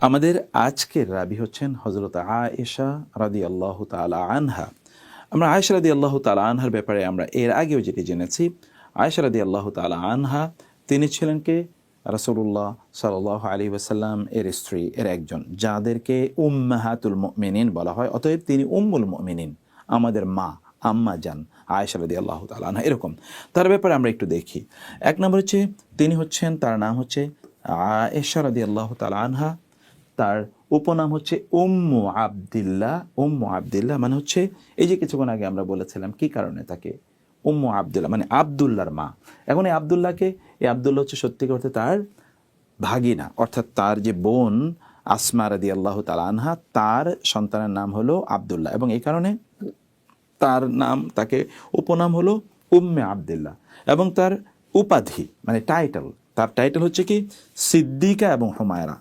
আমাদের আজকের রাবি হচ্ছেন হযরত আয়েশা রাদিয়াল্লাহু তাআলা আনহা। আমরা আয়েশা রাদিয়াল্লাহু তাআলা আনহার ব্যাপারে আমরা এর আগেও যেটি জেনেছি, আয়েশা রাদিয়াল্লাহু তাআলা আনহা তিনি ছিলেন কে? রাসূলুল্লাহ সাল্লাল্লাহু আলাইহি ওয়াসাল্লাম এর স্ত্রী, এর একজন, যাদেরকে উম্মাহাতুল মুমিনিন বলা হয়। অতএব তিনি উম্মুল মুমিনিন, আমাদের মা, আম্মা জান আয়েশা রাদিয়াল্লাহু তাআলা আনহা। এরকম তার ব্যাপারে আমরা একটু দেখি। এক নম্বর হচ্ছে তিনি হচ্ছেন, তার নাম হচ্ছে আয়েশা রাদিয়াল্লাহু তাআলা আনহা। তার উপনাম হচ্ছে উম্মু আবদিল্লাহ। উম্মু আবদিল্লাহ মানে হচ্ছে, এই যে কিছুক্ষণ আগে আমরা বলেছিলাম কি কারণে তাকে উম্মু আবদুল্লাহ মানে আবদুল্লাহর মা। এখন এই আবদুল্লাহকে, এই আবদুল্লাহ হচ্ছে সত্যিকার অর্থে তার ভাগিনা, অর্থাৎ তার যে বোন আসমা রাদিয়াল্লাহু তাআলা আনহা, তার সন্তানের নাম হলো আবদুল্লাহ, এবং এই কারণে তার নাম, তাকে উপনাম হলো উম্মে আবদুল্লাহ। এবং তার উপাধি মানে টাইটেল, তার টাইটেল হচ্ছে কি সিদ্দিকা এবং হুমায়রা।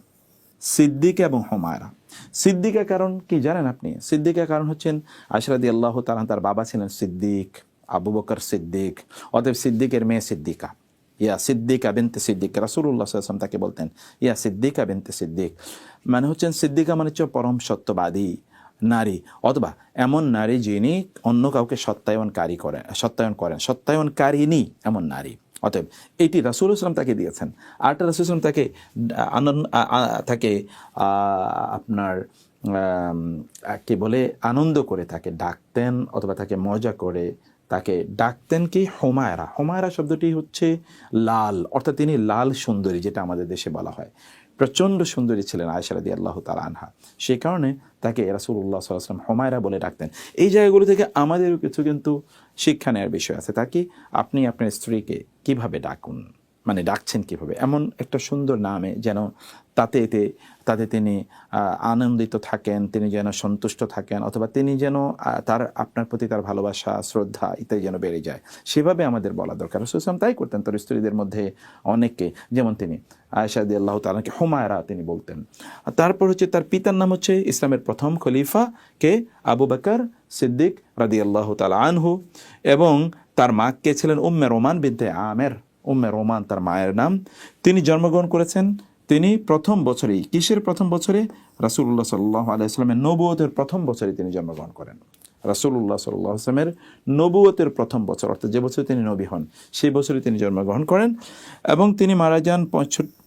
সিদ্দিকা এবং হুমায়রা। সিদ্দিকা কারণ কি জানেন আপনি? সিদ্দিকা কারণ হচ্ছেন আয়েশা রাদিয়াল্লাহু তাআলা, তার বাবা ছিলেন সিদ্দিক, আবু বকর সিদ্দিক। অতএব সিদ্দিকের মেয়ে সিদ্দিকা, ইয়া সিদ্দিকা বিনতে সিদ্দিক। রাসূলুল্লাহ সাল্লাল্লাহু আলাইহি ওয়াসাল্লাম তাকে বলতেন ইয়া সিদ্দিকা বিনতে সিদ্দিক, মানে হচ্ছেন সিদ্দিকা মানে হচ্ছে পরম সত্যবাদী নারী, অথবা এমন নারী যিনি অন্য কাউকে সত্যায়নকারিনী এমন নারী। অতএব এইটি রাসূল সাল্লাল্লাহু তাকে দিয়েছেন। আরটা রাসূল সাল্লাল্লাহু তাকে আপনার কি বলে আনন্দ করে তাকে ডাকতেন, অথবা তাকে মজা করে তাকে ডাকতেন কি হুমায়রা। হুমায়রা শব্দটি হচ্ছে লাল, অর্থাৎ তিনি লাল সুন্দরী, যেটা আমাদের দেশে বলা হয়। প্রচণ্ড সুন্দরী ছিলেন আয়েশা রাদিয়াল্লাহু তাআলা আনহা, সেই কারণে তাকে রাসূলুল্লাহ সাল্লাল্লাহু আলাইহি ওয়াসাল্লাম হুমায়রা বলে ডাকতেন। এই জায়গাগুলো থেকে আমাদেরও কিছু কিন্তু শিক্ষা নেওয়ার বিষয় আছে। তাকে আপনি আপনার স্ত্রীকে কিভাবে ডাকুন, মানে ডাকছেন কিভাবে, এমন একটা সুন্দর নামে যেন তাতে তিনি আনন্দিত থাকেন, তিনি যেন সন্তুষ্ট থাকেন, অথবা তিনি যেন তার আপনার প্রতি তার ভালোবাসা, শ্রদ্ধা ইত্যাদি যেন বেড়ে যায়, সেভাবে আমাদের বলা দরকার। রাসূল সাল্লাল্লাহু তাই করতেন তার স্ত্রীদের মধ্যে অনেককে, যেমন তিনি আয়েশা রাদিয়াল্লাহু তাআলাকে হুমায়রা তিনি বলতেন। তারপর হচ্ছে তার পিতার নাম হচ্ছে ইসলামের প্রথম খলিফা কে আবু বকর সিদ্দিক রাদিয়াল্লাহু তাআলা আনহু, এবং তার মা কে ছিলেন উম্মে রোমান বিনতে আমের। উম্মে রোমান তার মায়ের নাম। তিনি জন্মগ্রহণ করেছেন, তিনি প্রথম বছরেই, কিসের প্রথম বছরে? রাসূলুল্লাহ সাল্লাল্লাহু আলাইহি ওয়াসাল্লামের নবুয়তের প্রথম বছরে তিনি জন্মগ্রহণ করেন। রাসূলুল্লাহ সাল্লাল্লাহু আলাইহি ওয়াসাল্লামের নবুয়তের প্রথম বছর, অর্থাৎ যে বছরে তিনি নবী হন, সেই বছরে তিনি জন্মগ্রহণ করেন, এবং তিনি মারা যান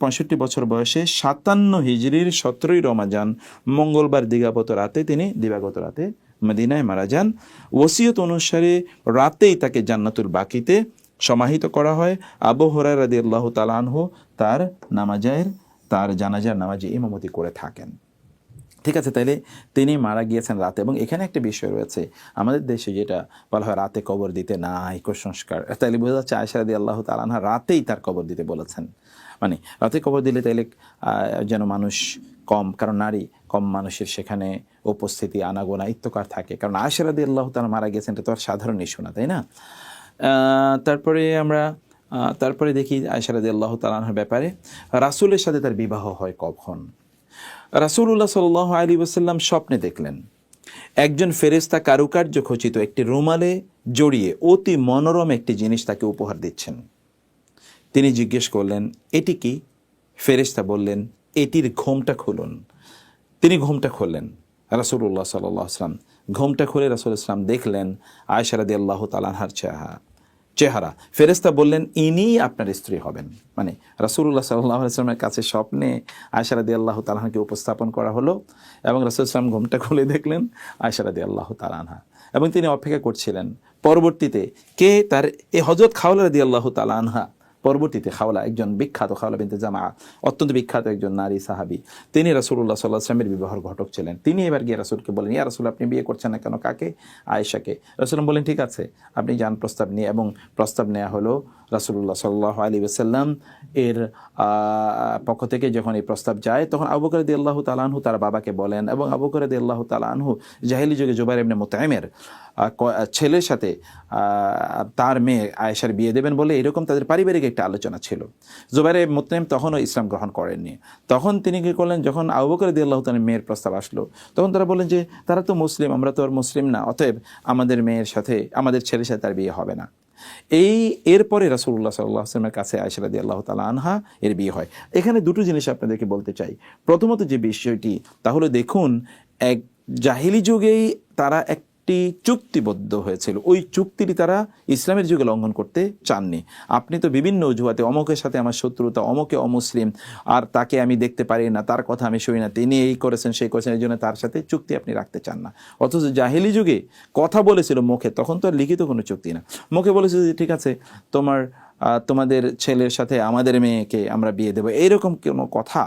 65 বছর বয়সে 57 হিজরির 17ই রমাজান মঙ্গলবার দিবাগত রাতে মদিনায় মারা যান। ওসিয়ত অনুসারে রাতেই তাকে জান্নাতুল বাকিতে সমাহিত করা হয়। আবু হুরায়রা রাদিয়াল্লাহু তাআলা আনহু তার জানাজার নামাজে ইমামতি করে থাকেন। ঠিক আছে, তাইলে তিনি মারা গিয়েছেন রাতে। এবং এখানে একটা বিষয় রয়েছে, আমাদের দেশে যেটা বলা হয় রাতে কবর দিতে নাই, কুসংস্কার। তাইলে বোঝা যাচ্ছে আয়েশা রাদিয়াল্লাহু তাআলা আনহা রাতেই তার কবর দিতে বলেছেন। মানে রাতে কবর দিলে তাইলে যেন মানুষ কম, কারণ নারী কম, মানুষের সেখানে উপস্থিতি আনাগোনা ইত্যকার থাকে। কারণ আয়েশা রাদিয়াল্লাহু তাআলা মারা গেছেন, এটা তো আর সাধারণ ইস্যু না, তাই না? তারপরে দেখি আয়েশা রাদিয়াল্লাহু তাআলা আনহার ব্যাপারে, রাসূলের সাথে তার বিবাহ হয় কখন? রাসূলুল্লাহ সাল্লাল্লাহু আলাইহি ওয়াসাল্লাম স্বপ্নে দেখলেন একজন ফেরেশতা কারুকার্য খচিত একটি রুমালে জড়িয়ে অতি মনোরম একটি জিনিস তাকে উপহার দিচ্ছেন। তিনি জিজ্ঞেস করলেন, এটি কি? ফেরেশতা বললেন, এটির ঘোমটা খুলুন। তিনি ঘোমটা খুললেন। রাসূলুল্লাহ সাল্লাল্লাহু আলাইহি ওয়াসাল্লাম ঘোমটা খুলে রাসূলুল্লাহ সাল্লাম দেখলেন আয়েশা রাদিয়াল্লাহু তাআলা আনহার চেহারা। ফেরেশতা বললেন, ইনিই আপনার স্ত্রী হবেন। মানে রাসূলুল্লাহ সাল্লাল্লাহু আলাইহি ওয়াসাল্লামের কাছে স্বপ্নে আয়েশা রাদিয়াল্লাহু তাআলা আনহাকে উপস্থাপন করা হলো, এবং রাসূল সাল্লাল্লাহু আলাইহি ওয়াসাল্লাম ঘোমটা খুলে দেখলেন আয়েশা রাদিয়াল্লাহু তাআলা আনহা, এবং তিনি অপেক্ষা করছিলেন পরবর্তীতে কে তার এই হযরত খাওলা রাদিয়াল্লাহু তাআলা আনহা। পরবর্তীতে খাওলা, একজন বিখ্যাত, খাওলা বিনতে জামা, অত্যন্ত বিখ্যাত একজন নারী সাহাবী, তিনি রাসূলুল্লাহ সাল্লাল্লাহু আলাইহি ওয়াসাল্লামের বিবাহের ঘটক ছিলেন। তিনি এবার গিয়ে রাসূলকে বলেন, ইয়া রাসূল, আপনি বিয়ে করছেন না কেন? কাকে? আয়েশাকে। রাসূল বলেন, ঠিক আছে, আপনি যান প্রস্তাব নিয়ে। এবং প্রস্তাব নেওয়া হলো রাসূলুল্লাহ সাল্লাল্লাহু আলাইহি ওয়াসাল্লাম এর পক্ষ থেকে। যখন এই প্রস্তাব যায়, তখন আবু বকর রাদিয়াল্লাহু তাআলা আনহু তার বাবাকে বলেন, এবং আবু বকর রাদিয়াল্লাহু তাআলা আনহু জাহেলি যুগে জুবাইর ইবনে মুতাইমের ছেলের সাথে তার মেয়ে আয়েশার বিয়ে দেবেন বলে এরকম তাদের পারিবারিক একটা আলোচনা ছিল। জুবাইর ইবনে মুতাইম তখনও ইসলাম গ্রহণ করেননি। তখন তিনি কী করলেন, যখন আবু বকর রাদিয়াল্লাহু তাআলার মেয়ের প্রস্তাব আসলো, তখন তারা বললেন যে তারা তো মুসলিম, আমরা তো আর মুসলিম না, অতএব আমাদের ছেলের সাথে তার বিয়ে হবে না। এরপরে রাসূলুল্লাহ সাল্লাল্লাহু আলাইহি ওয়াসাল্লামের কাছে আয়েশা রাদিয়াল্লাহু তাআলা আনহা এর বিয়ে হয়। এখানে দুটো জিনিস আপনাদেরকে বলতে চাই। প্রথমত যে বিষয়টি, তাহলে দেখুন, এক জাহিলি যুগেই তারা একটি চুক্তিবদ্ধ হয়েছিল, ওই চুক্তিটি তারা ইসলামের যুগে লঙ্ঘন করতে চাননি। আপনি তো বিভিন্ন অজুহাতে, অমকের সাথে আমার শত্রুতা, অমকে অমুসলিম, আর তাকে আমি দেখতে পারি না, তার কথা আমি শুনি না, তিনি এই করেছেন সেই করেছেন, এই জন্য তার সাথে চুক্তি আপনি রাখতে চান না। অথচ জাহিলি যুগে কথা বলেছিল মুখে, তখন তো আর লিখিত কোনো চুক্তি না, মুখে বলেছিল যে ঠিক আছে তোমাদের ছেলের সাথে আমাদের মেয়েকে আমরা বিয়ে দেবো, এইরকম কোনো কথা।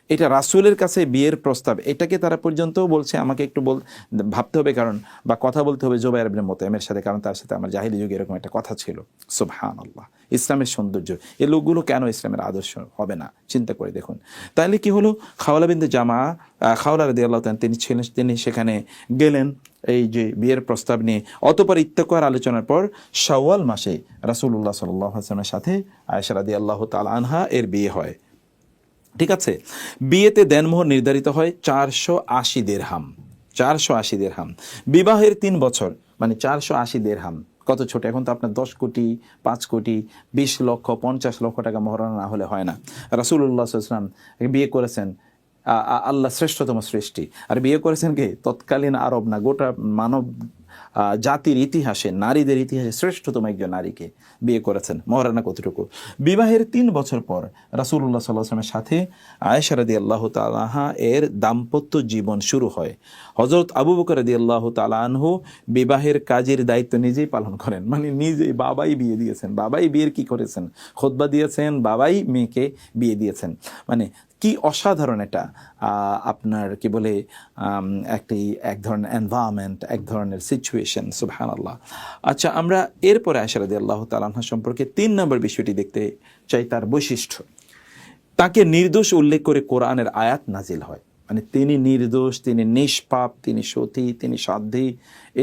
এটা রাসূলের কাছে বিয়ের প্রস্তাব, এটাকে তারা পর্যন্ত বলছে আমাকে একটু ভাবতে হবে, কারণ বা কথা বলতে হবে জুবাইর ইবনে মুতাইমের সাথে, কারণ তার সাথে আমার জাহিলি যুগে এরকম একটা কথা ছিল। সুবহানাল্লাহ, ইসলামের সৌন্দর্য। এই লোকগুলো কেন ইসলামের আদর্শ হবে না, চিন্তা করে দেখুন। তাহলে কি হলো, খাওলা বিনতে জামা, খাওলা রাদিয়াল্লাহু তাআলা তিনি সেখানে গেলেন এই যে বিয়ের প্রস্তাব নিয়ে। অতঃপর ইত্তেকার আলোচনার পর শাওয়াল মাসে রাসূলুল্লাহ সাল্লাল্লাহু আলাইহি ওয়াসাল্লামের সাথে আয়েশা রাদিয়াল্লাহু তাআলা আনহা এর বিয়ে হয়। ঠিক আছে, বিয়েতে দেনমোহর নির্ধারিত হয় 480 দিরহাম। 480 দিরহাম। বিবাহের 3 বছর মানে 480 দিরহাম কত ছোট! এখন তো আপনার 10 কোটি, 5 কোটি, 20 লক্ষ, 50 লক্ষ টাকা মহারণা না হলে হয় না। রাসূলুল্লাহ সাল্লাল্লাহু আলাইহি ওয়াসাল্লাম বিয়ে করেছেন, আল্লাহ শ্রেষ্ঠতম সৃষ্টি, আর বিয়ে করেছেন কে? তৎকালীন আরব না, গোটা মানব জাতির ইতিহাসে, নারীদের ইতিহাসে শ্রেষ্ঠতম একজন নারীকে বিয়ে করেছেন। মহারানা কতটুকু! বিবাহের 3 বছর পর রাসূলুল্লাহ সাল্লাল্লাহু আলাইহি ওয়াসাল্লামের সাথে আয়েশা রাদিয়াল্লাহু তাআলা আনহা এর দাম্পত্য জীবন শুরু হয়। হযরত আবু বকর রাদিয়াল্লাহু তাআলা আনহু বিবাহের কাজের দায়িত্ব নিজেই পালন করেন, মানে নিজেই, বাবাই বিয়ে দিয়েছেন, বাবাই বিয়ের কি করেছেন, খুতবা দিয়েছেন, বাবাই মেয়েকে বিয়ে দিয়েছেন। মানে কি অসাধারণ এটা, আপনার কি বলে, এক ধরনের এনভায়রনমেন্ট, এক ধরনের সিচুয়েশন। সুবহানাল্লাহ। আচ্ছা, আমরা এরপরে আয়েশা রাদিয়াল্লাহু তাআলা আনহা সম্পর্কে 3 নম্বর বিষয়টি দেখতে চাই, তার বৈশিষ্ট্য। তাকে নির্দোষ উল্লেখ করে কোরআনের আয়াত নাজিল হয়, মানে তিনি নির্দোষ, তিনি নিষ্পাপ, তিনি সতী, তিনি সাধ্বী,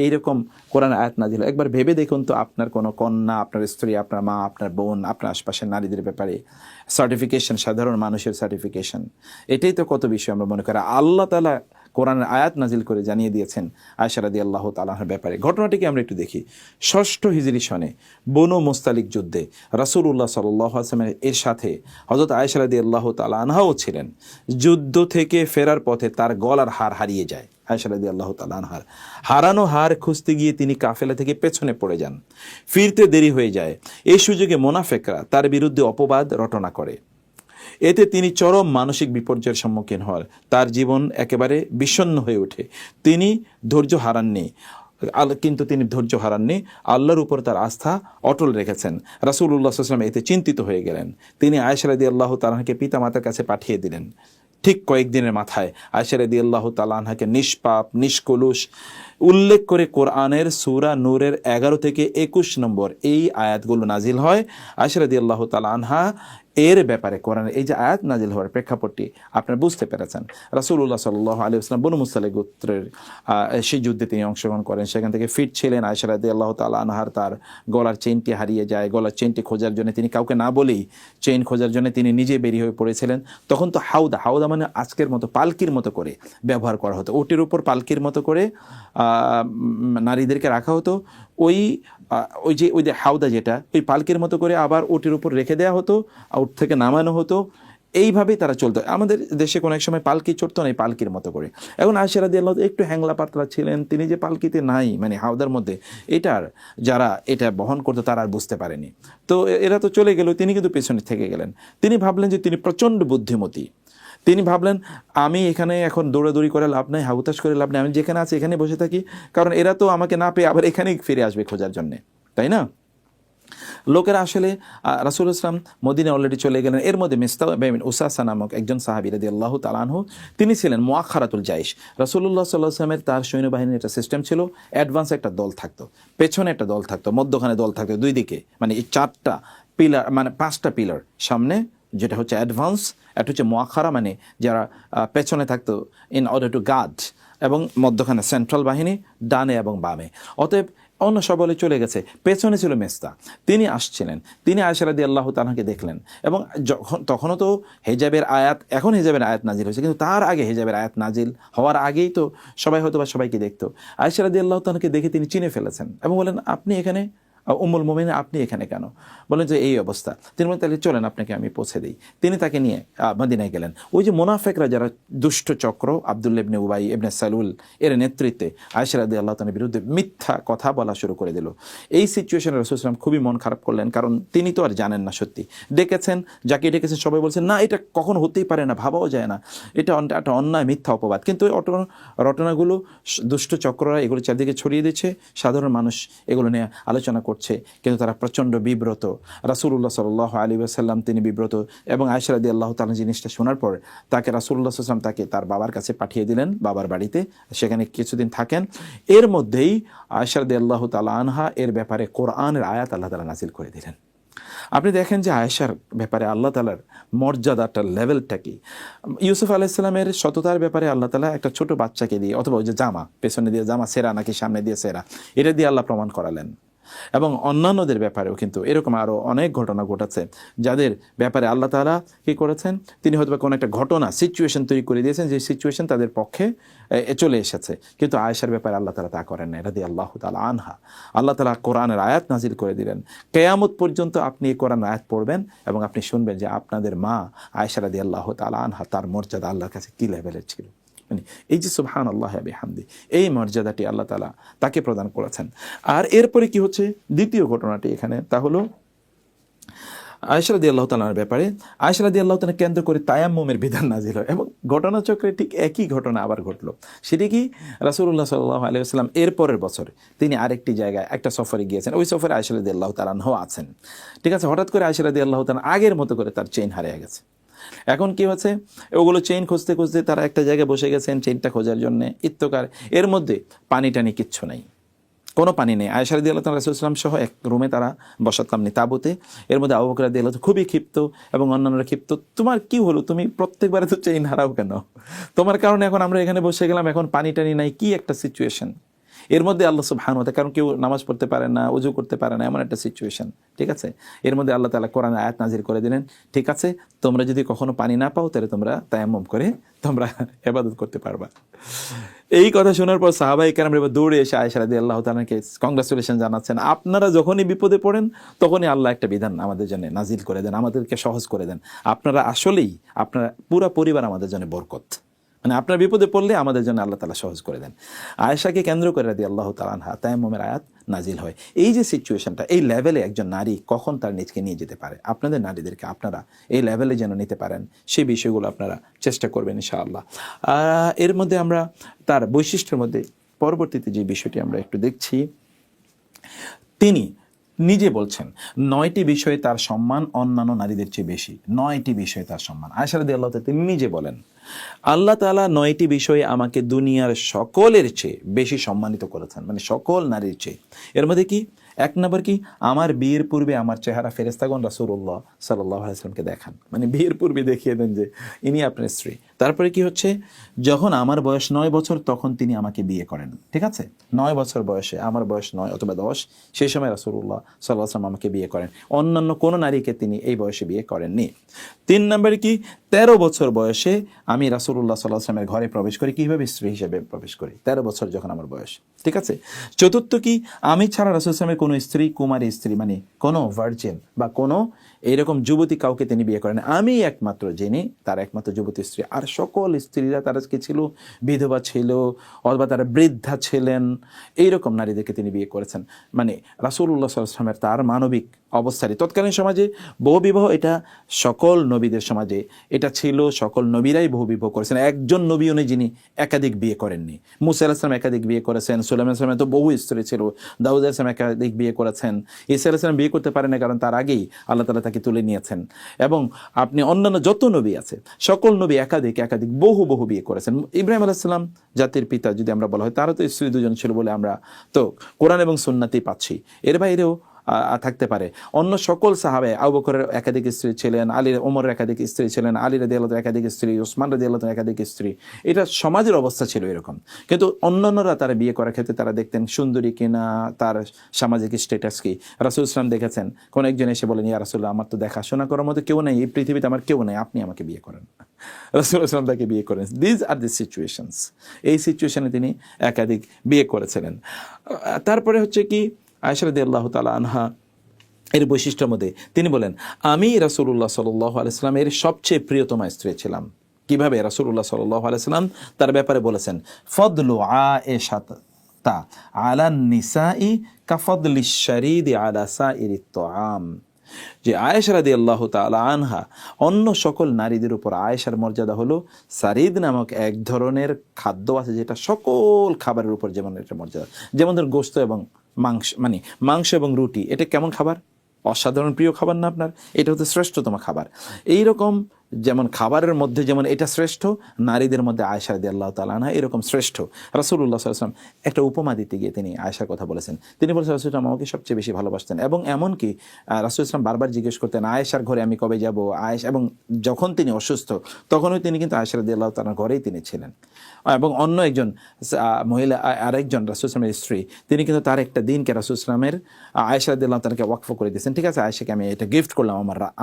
এইরকম কোরআন আয়াত নাজিল হয়। একবার ভেবে দেখুন তো, আপনার কোনো কন্যা, আপনার স্ত্রী, আপনার মা, আপনার বোন, আপনার আশপাশের নারীদের ব্যাপারে সার্টিফিকেশন, সাধারণ মানুষের সার্টিফিকেশন, এটাই তো কত বিষয় আমরা মনে করি। আল্লাহ তাআলা কোরআনের আয়াত নাজিল করে জানিয়ে দিয়েছেন আয়েশা রাদিয়াল্লাহু তাআলার ব্যাপারে। ঘটনাটিকে আমরা একটু দেখি। 6ষ্ঠ হিজরি সনে বনু মুস্তালিক যুদ্ধে রাসূলুল্লাহ সাল্লাল্লাহু আলাইহি ওয়াসাল্লাম এর সাথে হযরত আয়েশা রাদিয়াল্লাহু তাআলা আনহাও ছিলেন। যুদ্ধ থেকে ফেরার পথে তার গলার হার হারিয়ে যায়। আয়েশা রাদিয়াল্লাহু তাআলা আনহার হারানো হার খুঁজতে গিয়ে তিনি কাফেলা থেকে পেছনে পড়ে যান, ফিরতে দেরি হয়ে যায়। এই সুযোগে মুনাফিকরা তার বিরুদ্ধে অপবাদ রটনা করে। এতে তিনি চরম মানসিক বিপর্যয়ের সম্মুখীন হন, তার জীবন একেবারে বিষণ্ণ হয়ে ওঠে। তিনি ধৈর্য হারাননি, কিন্তু তিনি ধৈর্য হারাননি, আল্লাহর উপর তার আস্থা অটল রেখেছেন। রাসূলুল্লাহ সাল্লাল্লাহু আলাইহি ওয়াসাল্লাম এতে চিন্তিত হয়ে গেলেন। তিনি আয়েশা রাদিয়াল্লাহু তাআলাকে পিতামাতার কাছে পাঠিয়ে দিলেন। ঠিক কয়েকদিনের মাথায় আয়েশা রাদিয়াল্লাহু তাআলা আনহাকে নিষ্পাপ, নিষ্কলুষ উল্লেখ করে কোরআনের সূরা নূরের 11 থেকে 21 নম্বর এই আয়াতগুলো নাজিল হয়। আয়েশা রাদিয়াল্লাহু তাআলা আনহা এর ব্যাপারে কোরআনের এই যে আয়াত নাজিল হওয়ার প্রেক্ষাপটটি আপনারা বুঝতে পেরেছেন। রাসূলুল্লাহ সাল্লাল্লাহু আলাইহি ওয়াসাল্লাম বনু মুস্তালিক গোত্রের সেই যুদ্ধে তিনি অংশগ্রহণ করেন, সেখান থেকে ফিট ছিলেন। আয়েশা রাদিয়াল্লাহু তাআলা আনহার তার গলার চেইনটি হারিয়ে যায়। গলার চেইনটি খোঁজার জন্য তিনি কাউকে না বলেই চেইন খোঁজার জন্য তিনি নিজে বেরিয়ে হয়ে পড়েছিলেন। তখন তো হাউদা মানে আজকের মতো পালকির মতো করে ব্যবহার করা হতো, ওটির উপর পালকির মতো করে নারীদেরকে রাখা হতো। ওই যে হাউদা, যেটা ওই পালকির মতো করে আবার ওটির উপর রেখে দেওয়া হতো, ওট থেকে নামানো হতো। এইভাবেই তারা চলতো। আমাদের দেশে কোনো এক সময় পালকি চড়তো না, এই পালকির মতো করে। এখন আয়েশা রাদিয়াল্লাহু একটু হ্যাংলা পাতলা ছিলেন, তিনি যে পালকিতে নাই, মানে হাউদার মধ্যে, যারা এটা বহন করতো তারা আর বুঝতে পারেনি। তো এরা তো চলে গেল, তিনি কিন্তু পেছনে থেকে গেলেন। তিনি ভাবলেন যে তিনি প্রচণ্ড বুদ্ধিমতী। তিনি ভাবলেন আমি এখানে এখন দৌড়াদৌড়ি করে লাভ নাই, হাউতাশ করে লাভ নেই, আমি যেখানে আছি এখানে বসে থাকি, কারণ এরা তো আমাকে না পেয়ে আবার এখানেই ফিরে আসবে খোঁজার জন্যে, তাই না? লোকেরা আসলে রাসূলুল্লাহ সাল্লাল্লাহু আলাইহি ওয়াসাল্লাম মদিনা অলরেডি চলে গেলেন। এর মধ্যে মিসতাহ বিন উসাসা নামক একজন সাহাবী রাদিয়াল্লাহু তাআলা আনহু, তিনি ছিলেন মুআখারাতুল জাইশ। রাসূলুল্লাহ সাল্লাল্লাহু আলাইহি ওয়াসাল্লামের তার সৈন্যবাহিনীর একটা সিস্টেম ছিল, অ্যাডভান্স একটা দল থাকতো, পেছনে একটা দল থাকতো, মধ্যখানে দল থাকতো, দুই দিকে, মানে এই 4টা পিলার, মানে 5টা পিলার, সামনে যেটা হচ্ছে অ্যাডভান্স, এটা হচ্ছে মুআখারা মানে যারা পেছনে থাকতো ইন অর্ডার টু গার্ড, এবং মধ্যখানে সেন্ট্রাল বাহিনী ডানে এবং বামে। অতএব অন্য সকলে চলে গেছে, পেছনে ছিল মেস্তা। তিনি আসছিলেন, তিনি আয়েশা রাদিয়াল্লাহু তাআলাকে দেখলেন, এবং তখনও তো হেজাবের আয়াত, এখন হেজাবের আয়াত নাজিল হয়েছে, কিন্তু তার আগে হেজাবের আয়াত নাজিল হওয়ার আগেই তো সবাই হয়তো বা সবাইকে দেখতো। আয়েশা রাদিয়াল্লাহু তাআলাকে দেখে তিনি চিনে ফেলেছেন এবং বলেন, আপনি এখানে, উম্মুল মুমিনিন আপনি এখানে কেন? বলেন যে এই অবস্থা। তিনি বলেন তাহলে চলেন আপনাকে আমি পৌঁছে দিই। তিনি তাকে নিয়ে মদিনায় গেলেন। ওই যে মুনাফিকরা যারা দুষ্ট চক্র, আব্দুল্লাহ ইবনে উবাই ইবনে সালুল এর নেতৃত্বে আয়েশা রাদিয়াল্লাহু তাআলার বিরুদ্ধে মিথ্যা কথা বলা শুরু করে দিল। এই সিচুয়েশনে রাসূল সাল্লাল্লাহু আলাইহি ওয়াসাল্লাম খুবই মন খারাপ করলেন, কারণ তিনি তো আর জানেন না সত্যি। ডেকেছেন, যাকে ডেকেছেন সবাই বলছেন না এটা কখনো হতেই পারে না, ভাবাও যায় না, এটা একটা অন্যায় মিথ্যা অপবাদ। কিন্তু ওই রটনাগুলো দুষ্ট চক্ররা এগুলো চারদিকে ছড়িয়ে দিচ্ছে, সাধারণ মানুষ এগুলো নিয়ে আলোচনা করছে, কিন্তু তারা প্রচণ্ড বিব্রত। রাসূলুল্লাহ সাল্লাল্লাহু আলাইহি ওয়াসাল্লাম তিনি বিব্রত, এবং আয়েশা রাদিয়াল্লাহু তাআলা জিনিসটা শোনার পর তাকে রাসূলুল্লাহ সাল্লাল্লাহু আলাইহি ওয়াসাল্লাম তাকে তার বাবার কাছে পাঠিয়ে দিলেন, বাবার বাড়িতে, সেখানে কিছুদিন থাকেন। এর মধ্যেই আয়েশা রাদিয়াল্লাহু তাআলা আনহা এর ব্যাপারে কোরআনের আয়াত আল্লাহ তাআলা নাযিল করে দিলেন। আপনি দেখেন যে আয়েশার ব্যাপারে আল্লাহ তাআলার মর্যাদাটার লেভেলটা কি। ইউসুফ আলাইহিস সালামের সততার ব্যাপারে আল্লাহ তাআলা একটা ছোট বাচ্চাকে দিয়ে, অথবা ওই যে জামা, পেছনে দিয়ে জামা সেরা নাকি সামনে দিয়ে সেরা, এটা দিয়ে আল্লাহ প্রমাণ করালেন। এবং অন্যান্যদের ব্যাপারেও কিন্তু এরকম আরও অনেক ঘটনা ঘটেছে, যাদের ব্যাপারে আল্লাহ তাআলা কী করেছেন, তিনি হয়তো কোনো একটা ঘটনা সিচুয়েশন তৈরি করে দিয়েছেন, যে সিচুয়েশন তাদের পক্ষে চলে এসেছে। কিন্তু আয়েশার ব্যাপারে আল্লাহ তাআলা তা করেন না, রাদিয়াল্লাহু তাআলা আনহা। আল্লাহ তাআলা কোরআনের আয়াত নাজিল করে দিলেন। কিয়ামত পর্যন্ত আপনি এই কোরআন আয়াত পড়বেন এবং আপনি শুনবেন যে আপনাদের মা আয়েশা রাদিয়াল্লাহু তাআলা আনহা, তার মর্যাদা আল্লাহর কাছে কী লেভেলের ছিল। মানে এই যে সুবহানাল্লাহ ওয়া বিহামদি, এই মর্যাদাটি আল্লাহ তাআলা তাকে প্রদান করেছেন। আর এরপরে কি হচ্ছে, দ্বিতীয় ঘটনাটি এখানে, তা হলো আয়েশা রাদিয়াল্লাহু তাআলার ব্যাপারে। আয়েশা রাদিয়াল্লাহু তাআলা কেন্দ্র করে তায়াম্মুমের বিধান নাজিল হয়, এবং ঘটনাচক্রে ঠিক একই ঘটনা আবার ঘটলো। সেটি কি, রাসূলুল্লাহ সাল্লাল্লাহু আলাইহি ওয়াসাল্লাম এর পরের বছর তিনি আরেকটি জায়গায় একটা সফরে গিয়েছেন। ওই সফরে আয়েশা রাদিয়াল্লাহু তাআলা আছেন, ঠিক আছে। হঠাৎ করে আয়েশা রাদিয়াল্লাহু তাআলা আগের মতো করে তার চেইন হারিয়ে গেছে। এখন কি হচ্ছে, ওগুলো চেইন খুঁজতে খুঁজতে তারা একটা জায়গায় বসে গেছেন চেইনটা খোঁজার জন্য, ইত্তকার এর মধ্যে পানি টানি কিচ্ছু নাই, কোনো পানি নেই। আয়েশা রাদিয়াল্লাহু তাআলা রাসূলুল্লাহ সাল্লাল্লাহু আলাইহি ওয়াসাল্লাম সহ এক রুমে তারা বসাতলাম নি, তাঁবুতে। এর মধ্যে আবু বকর রাদিয়াল্লাহু তাআলা খুবই ক্ষিপ্ত এবং অন্যান্যরা ক্ষিপ্ত। তোমার কি হলো, তুমি প্রত্যেকবারে তো চেইন হারাও কেন? তোমার কারণে এখন আমরা এখানে বসে গেলাম, এখন পানি টানি নাই, কি একটা সিচুয়েশন। এর মধ্যে আল্লাহ সুবহানাহু ওয়া তাআলা, কারণ কেউ নামাজ পড়তে পারে না, ওযু করতে পারে না, এমন একটা সিচুয়েশন, ঠিক আছে। এর মধ্যে আল্লাহ তাআলা কোরআনের আয়াত নাজিল করে দিলেন, ঠিক আছে, তোমরা যদি কখনো পানি না পাও তাহলে তোমরা তায়াম্মুম করে তোমরা ইবাদত করতে পারবা। এই কথা শোনার পর সাহাবায়ে কেরাম এবার দৌড়ে এসে আয়েশা রাদিয়াল্লাহু তাআলাকে কংগ্রাচুলেশন জানাচ্ছেন। আপনারা যখনই বিপদে পড়েন তখনই আল্লাহ একটা বিধান আমাদের জন্য নাজিল করে দেন, আমাদেরকে সহজ করে দেন। আপনারা আসলেই, আপনারা পুরা পরিবার আমাদের জন্য বরকত। মানে আপনার বিপদে পড়লে আমাদের জন্য আল্লাহ তাআলা সহজ করে দেন। আয়েশাকে কেন্দ্র করে রাদিয়াল্লাহু তাআলা আনহা তায়াম্মুমের আয়াত নাজিল হয়। এই যে সিচুয়েশনটা, এই লেভেলে একজন নারী কখন তার নিজকে নিয়ে যেতে পারে, আপনাদের নারীদেরকে আপনারা এই লেভেলে যেন নিতে পারেন, সেই বিষয়গুলো আপনারা চেষ্টা করবেন ইনশাআল্লাহ। এর মধ্যে আমরা তার বৈশিষ্ট্যের মধ্যে পরবর্তীতে যে বিষয়টি আমরা একটু দেখছি, তিনি নিজে বলছেন 9টি বিষয়ে তার সম্মান অন্যান্য নারীদের চেয়ে বেশি। 9টি বিষয়ে তার সম্মান। আয়েশা রাদিয়াল্লাহু তাআলা তিনি নিজে বলেন, আল্লাহ তাআলা 9টি বিষয়ে আমাকে দুনিয়ার সকলের চেয়ে বেশি সম্মানিত করেছেন, মানে সকল নারীর চেয়ে। এর মধ্যে কি, এক নম্বর কি, আমার বিয়ের পূর্বে আমার চেহারা ফেরেশতাগণ রাসূলুল্লাহ সাল্লাল্লাহু আলাইহি ওয়াসাল্লামকে দেখান, মানে বিয়ের পূর্বে দেখিয়ে দেন যে ইনি আপনার স্ত্রী। তারপরে কি হচ্ছে, যখন আমার বয়স 9 বছর তখন তিনি আমাকে বিয়ে করেন, ঠিক আছে। 9 বছর বয়সে, আমার বয়স 9 অথবা 10, সেই সময় রাসূলুল্লাহ সাল্লাল্লাহু আলাইহি ওয়াসাল্লাম আমাকে বিয়ে করেন। অন্যান্য কোনো নারীকে তিনি এই বয়সে বিয়ে করেননি। 3 নম্বরে কি, 13 বছর বয়সে আমি রাসূলুল্লাহ সাল্লাল্লাহু আলাইহি ওয়াসাল্লামের ঘরে প্রবেশ করি, কীভাবে, স্ত্রী হিসেবে প্রবেশ করি, 13 বছর যখন আমার বয়স, ঠিক আছে। চতুর্থ কি, আমি ছাড়া রাসূল সাল্লাল্লাহু আলাইহি ওয়াসাল্লামের কোনো স্ত্রী, কুমারী স্ত্রী, মানে কোনো ভার্জিন বা কোনো এইরকম যুবতী কাউকে তিনি বিয়ে করেন, আমি একমাত্র যিনি তার একমাত্র যুবতী স্ত্রী। আর সকল স্ত্রীরা তারা কি ছিল, বিধবা ছিল অথবা তারা বৃদ্ধা ছিলেন, এইরকম নারীদেরকে তিনি বিয়ে করেছেন। মানে রাসূলুল্লাহ সাল্লাল্লাহু আলাইহি ওয়াসাল্লামের তার মানবিক অবস্থায় তৎকালীন সমাজে বহুবিবাহ, এটা সকল নবীদের সমাজে এটা ছিল, সকল নবীরাই বহুবিবাহ করেছেন। একজন নবী উনি যিনি একাধিক বিয়ে করেননি। মুসা আলাইহিস সালাম একাধিক বিয়ে করেছেন, সুলাইমান আলাইহিস সালামের তো বহু স্ত্রী ছিল, দাউদ আলাইহিস সালাম একাধিক বিয়ে করেছেন, ঈসা আলাইহিস সালাম বিয়ে করতে পারেন না, কারণ তার আগেই আল্লাহ তাআলা তাকে তুলে নিয়েছেন। এবং আপনি অন্যান্য যত নবী আছে সকল নবী একাধিক একাধিক বহু বহু বিয়ে করেছেন। ইব্রাহিম আলাইহিস সালাম জাতির পিতা যদি আমরা বলা হয়, তারও তো স্ত্রী 2জন ছিল বলে আমরা তো কোরআন এবং সুন্নাতেই পাচ্ছি। এর বাইরেও থাকতে পারে। অন্য সকল সাহাবে, আবু বকরের একাধিক স্ত্রী ছিলেন, ওমরের একাধিক স্ত্রী ছিলেন, আলী রাদিয়াল্লাহু তাআলা একাধিক স্ত্রী, ওসমান রাদিয়াল্লাহু তাআলা একাধিক স্ত্রী। এটা সমাজের অবস্থা ছিল এরকম। কিন্তু অন্যান্যরা তারা বিয়ে করার ক্ষেত্রে তারা দেখতেন সুন্দরী কিনা, তার সামাজিক স্ট্যাটাস কি। রাসূল ইসলাম দেখেছেন, কোন একজন এসে বলেন, ইয়া রাসূলুল্লাহ, আমার তো দেখাশোনা করার মতো কেউ নেই, এই পৃথিবীতে আমার কেউ নেই, আপনি আমাকে বিয়ে করেন। রাসূল ইসলাম তাকে বিয়ে করেন। These are the situations. এই সিচুয়েশনে তিনি একাধিক বিয়ে করেছিলেন। তারপরে হচ্ছে কি, আয়েশা রাদিয়াল্লাহু তাআলা আনহা এর বৈশিষ্ট্যের মধ্যে তিনি বলেন, আমি রাসূলুল্লাহ সাল্লাল্লাহু আলাইহি ওয়াসাল্লামের সবচেয়ে প্রিয়তমা স্ত্রী ছিলাম। কিভাবে? রাসূলুল্লাহ সাল্লাল্লাহু আলাইহি ওয়াসাল্লাম তার ব্যাপারে বলেছেন, ফদলু আয়েশাতা আলান নিসাই কাফদলিশ শারীদি আলা সাইরিত তুআম, যে আয়েশা রাদিয়াল্লাহু তাআলা আনহা অন্য সকল নারীদের উপর আয়েশার মর্যাদা হলো সারিদ নামক এক ধরনের খাদ্য আছে যেটা সকল খাবারের উপর যেমন এটা মর্যাদা। যেমন ধর গোশত এবং মাংস, মানে মাংস এবং রুটি, এটা কেমন খাবার? অসাধারণ প্রিয় খাবার না আপনার? এটা হচ্ছে শ্রেষ্ঠতম খাবার। এই রকম যেমন খাবারের মধ্যে যেমন এটা শ্রেষ্ঠ, নারীদের মধ্যে আয়েশা রাদিয়াল্লাহু তাআলা আনহা এরকম শ্রেষ্ঠ। রাসূলুল্লাহ সাল্লাল্লাহু আলাইহি ওয়াসাল্লাম একটা উপমা দিতে গিয়ে তিনি আয়েশার কথা বলেছেন। তিনি বলেছেন, রাসূলুল্লাহ আমাকে সবচেয়ে বেশি ভালোবাসতেন, এবং এমনকি রাসূলুল্লাহ বারবার জিজ্ঞেস করতেন আয়েশার ঘরে আমি কবে যাব, আয়েশা, এবং যখন তিনি অসুস্থ তখনও তিনি কিন্তু আয়েশা রাদিয়াল্লাহু তাআলার ঘরেই তিনি ছিলেন। এবং অন্য একজন মহিলা, আরেকজন রাসূলুল্লাহের স্ত্রী, তিনি কিন্তু তার একটা দিনকে রাসূলুল্লাহের আয়েশা রাদিয়াল্লাহু তাআলাকে ওয়াকফ করে দিয়েছেন। ঠিক আছে, আয়েশাকে আমি এটা গিফট করলাম,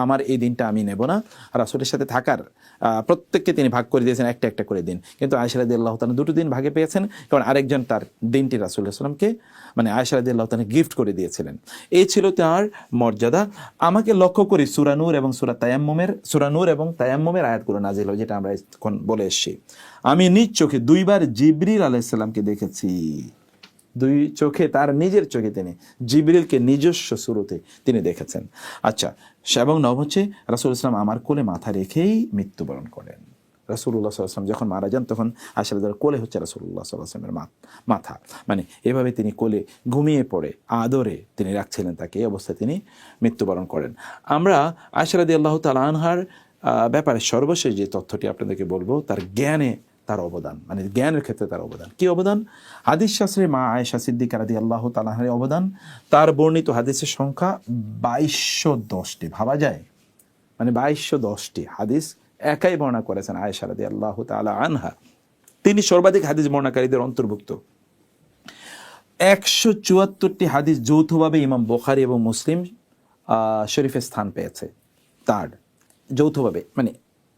আমার এই দিনটা আমি নেব না, রাসূলের সাথে থাকার প্রত্যেককে তিনি ভাগ করে দিয়েছেন একটা একটা করে দিন। কিন্তু আয়েশা রাদিয়াল্লাহু তাআলা দুটো দিন ভাগে পেয়েছেন, কারণ আরেকজন তার দিনটি রাসূলুল্লাহ সাল্লাল্লাহু আলাইহি ওয়াসাল্লামকে, মানে আয়েশা রাদিয়াল্লাহু তাআলা গিফট করে দিয়েছিলেন। এই ছিল তার মর্যাদা। আমাকে লক্ষ্য করি সূরা নূর এবং সূরা নূর এবং তায়াম্মুমের আয়াতগুলো নাজিল হয়, যেটা আমরা এখন বলে এসেছি। আমি নিজ চোখে 2 বার জিবরিল আলাইহিস সালামকে দেখেছি। 2 চোখে, তার নিজের চোখে তিনি জিবরিলকে নিজস্ব সুরতে তিনি দেখেছেন। আচ্ছা, এবং নব হচ্ছে রাসূলুল্লাহ সাল্লাল্লাহু আমার কোলে মাথা রেখেই মৃত্যুবরণ করেন। রাসূলুল্লাহ সাল্লাল্লাহু আলাইহি ওয়াসাল্লাম যখন মারা যান তখন আয়েশা রাদিয়াল্লাহু কোলে হচ্ছে রাসূলুল্লাহ সাল্লাল্লাহু আলাইহি ওয়াসাল্লামের মাথা, মানে এভাবে তিনি কোলে ঘুমিয়ে পড়ে আদরে তিনি রাখছিলেন তাকে, এই অবস্থায় তিনি মৃত্যুবরণ করেন। আমরা আয়েশা রাদিয়াল্লাহু তাআলা আনহার ব্যাপারে সর্বশেষ যে তথ্যটি আপনাদেরকে বলবো, তার জ্ঞানে তার অবদান, মানে জ্ঞানের ক্ষেত্রে তার অবদান। কি অবদান? হাদিস শাস্ত্রে মা আয়েশা সিদ্দিকা রাদিয়াল্লাহু তাআলা আনহার অবদান, তার বর্ণিত হাদিসের সংখ্যা 2210টি। ভাবা যায়, মানে 2210টি হাদিস একাই বর্ণনা করেছেন আয়েশা রাদিয়াল্লাহু তাআলা আনহা। তিনি সর্বাধিক হাদিস বর্ণনাকারীদের অন্তর্ভুক্ত। 174টি হাদিস যৌথভাবে ইমাম বুখারী এবং মুসলিম শরীফে স্থান পেয়েছে। তার যৌথভাবে, মানে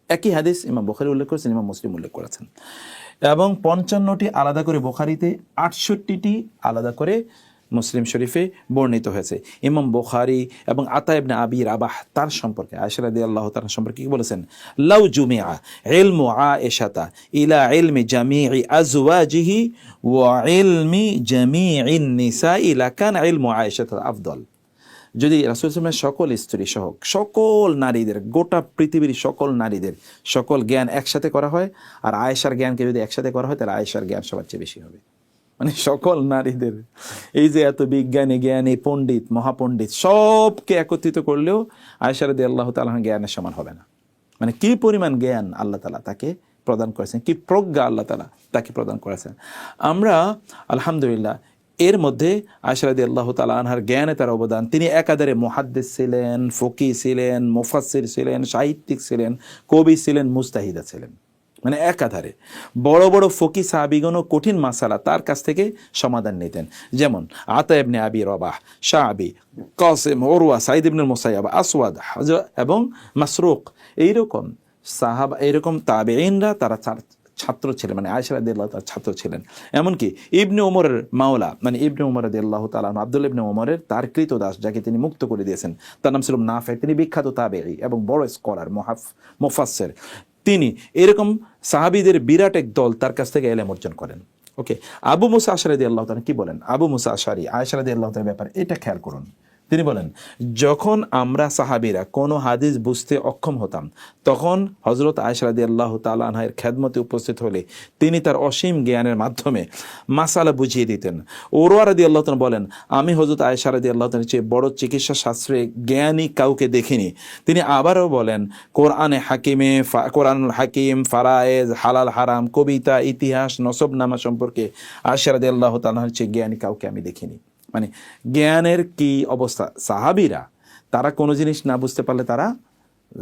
একই হাদিস ইমাম বুখারী উল্লেখ করেছেন, ইমাম মুসলিম উল্লেখ করেছেন, এবং 55টি আলাদা করে বুখারীতে, 68টি আলাদা করে মুসলিম শরীফে বর্ণিত হয়েছে। ইমাম বুখারী এবং আতা ইবনে আবি রাবাহ তার সম্পর্কে, আয়েশা রাদিয়াল্লাহু তাআলা সম্পর্কে কি বলেছেন? লাউ জুমিআ ইলমু আয়েশাতা ইলা ইলমি জামিই আজওয়াজিহি ওয়া ইলমি জামিইন নিসাই লাকানা ইলমু আয়েশাতা আফদল। যদি রাসূল সাল্লাল্লাহু আলাইহি ওয়াসাল্লামের সকল স্ত্রী সহ সকল নারীদের, গোটা পৃথিবীর সকল নারীদের সকল জ্ঞান একসাথে করা হয়, আর আয়েশার জ্ঞানকে যদি একসাথে করা হয়, তাহলে আয়েশার জ্ঞান সবার চেয়ে বেশি হবে। মানে সকল নারীদের এই যে এত বিজ্ঞানী, জ্ঞানী, পণ্ডিত, মহাপণ্ডিত সবকে একত্রিত করলেও আয়েশা রাদিয়াল্লাহু তাআলা জ্ঞানের সমান হবে না। মানে কি পরিমাণ জ্ঞান আল্লাহ তাআলা তাকে প্রদান করেছেন, কি প্রজ্ঞা আল্লাহ তাআলা তাকে প্রদান করেছেন। আমরা আলহামদুলিল্লাহ এর মধ্যে আয়েশা রাদিয়াল্লাহু তাআলা আনহার জ্ঞানে তার অবদান। তিনি একাধারে মুহাদ্দিস ছিলেন, ফকিহ ছিলেন, মুফাসসির ছিলেন, সাহিত্যিক ছিলেন, কবি ছিলেন, মুজতাহিদা ছিলেন। মানে একাধারে বড় বড় ফকিহ সাহাবীগণও কঠিন মাসালা তার কাছ থেকে সমাধান নিতেন। যেমন আতা ইবনে আবি রাবাহ, শাআবী, কাসিম, উরওয়া, সাঈদ ইবনে মুসাইয়াব, আসওয়াদ এবং মাসরুক, এইরকম সাহাবা, এইরকম তাবেঈনরা তারা ছাত্র ছিলেন, মানে আয়েশা রাদিয়াল্লাহু তাআলা ছাত্র ছিলেন। এমনকি ইবনে ওমরের মাওলা, মানে ইবনে ওমর রাদিয়াল্লাহু তাআলা আব্দুল্লাহ ইবনে ওমরের তার কৃতদাস, যাকে তিনি মুক্ত করে দিয়েছেন, তার নাম ছিল নাফে। তিনি বিখ্যাত তাবেঈ এবং বড় স্কলার, মুফাসসির। তিনি এরকম সাহাবীদের বিরাট এক দল তার কাছ থেকে ইলম অর্জন করেন। ওকে, আবু মুসা আশআরী রাদিয়াল্লাহু তাআলা কি বলেন? আবু মুসা আশআরী আয়েশা রাদিয়াল্লাহু তাআলার ব্যাপারে এটা খেয়াল করুন। তিনি বলেন, যখন আমরা সাহাবীরা কোনো হাদিস বুঝতে অক্ষম হতাম, তখন হযরত আয়েশা রাদিয়াল্লাহু তাআলা আনহার খেদমতে উপস্থিত হলে তিনি তার অসীম জ্ঞানের মাধ্যমে মাসালা বুঝিয়ে দিতেন। উরওয়া রাদিয়াল্লাহু তাআলা বলেন, আমি হযরত আয়েশা রাদিয়াল্লাহু তাআলার চেয়ে বড় চিকিৎসা শাস্ত্রে জ্ঞানী কাউকে দেখিনি। তিনি আবারও বলেন, কোরআনুল হাকিম, ফারায়েজ, হালাল হারাম, কবিতা, ইতিহাস, নসবনামা সম্পর্কে আয়েশা রাদিয়াল্লাহু তাআলার চেয়ে জ্ঞানী কাউকে আমি দেখিনি। মানে জ্ঞানের কি অবস্থা! সাহাবীরা তারা কোনো জিনিস না বুঝতে পারলে তারা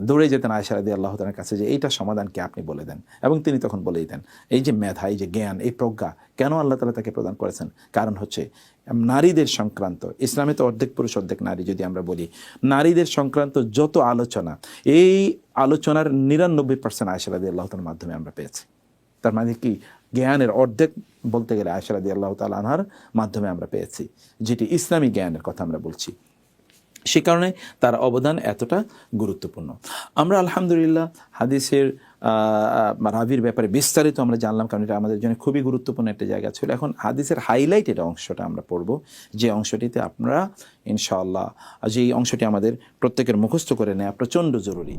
দৌড়ে যেতেন আয়েশা রাদিয়াল্লাহু তাআলার কাছে, যে এইটা সমাধান কি আপনি বলে দেন। এবং তিনি তখন বলে দিতেন। এই যে মেধা, এই যে জ্ঞান, এই প্রজ্ঞা কেন আল্লাহ তাআলা তাকে প্রদান করেছেন? কারণ হচ্ছে নারীদের সংক্রান্ত, ইসলামে তো অর্ধেক পুরুষ অর্ধেক নারী, যদি আমরা বলি নারীদের সংক্রান্ত যত আলোচনা, এই আলোচনার 99% আয়েশা রাদিয়াল্লাহু তাআলার মাধ্যমে আমরা পেয়েছি। তার মানে কি জ্ঞানের অর্ধেক বলতে গেলে আয়েশা রাদিয়াল্লাহু তাআলা আনহার মাধ্যমে আমরা পেয়েছি, যেটি ইসলামী জ্ঞানের কথা আমরা বলছি। সে কারণে তার অবদান এতটা গুরুত্বপূর্ণ। আমরা আলহামদুলিল্লাহ হাদিসের রাবির ব্যাপারে বিস্তারিত আমরা জানলাম, কারণ এটা আমাদের জন্য খুবই গুরুত্বপূর্ণ একটা জায়গা ছিল। এখন হাদিসের হাইলাইটেড অংশটা আমরা পড়ব, যে অংশটিতে আপনারা ইনশাআল্লাহ, যে অংশটি আমাদের প্রত্যেকের মুখস্থ করে নেওয়া প্রচণ্ড জরুরি।